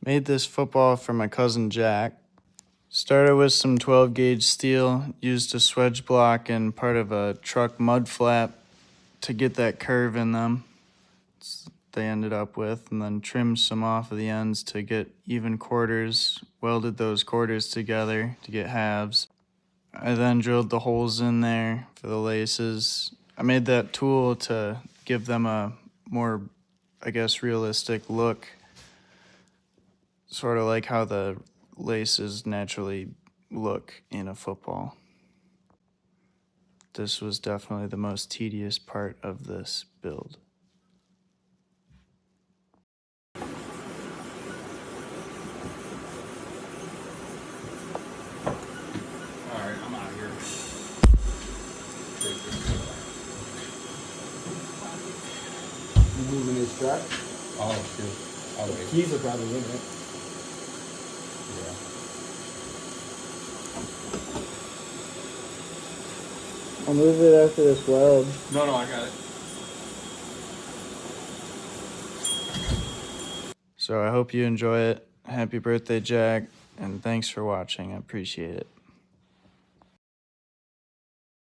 Made this football for my cousin Jack. Started with some 12 gauge steel, used a swedge block and part of a truck mud flap to get that curve in them. They ended up with, and then trimmed some off of the ends to get even quarters, welded those quarters together to get halves. I then drilled the holes in there for the laces. I made that tool to give them a more, realistic look, sort of like how the laces naturally look in a football. This was definitely the most tedious part of this build. Alright, I'm out of here. You moving this truck? Oh, shit. All the way. Keys are probably in it. Yeah. I'll move it after this weld. No, I got it. So I hope you enjoy it. Happy birthday, Jack, and thanks for watching. I appreciate it.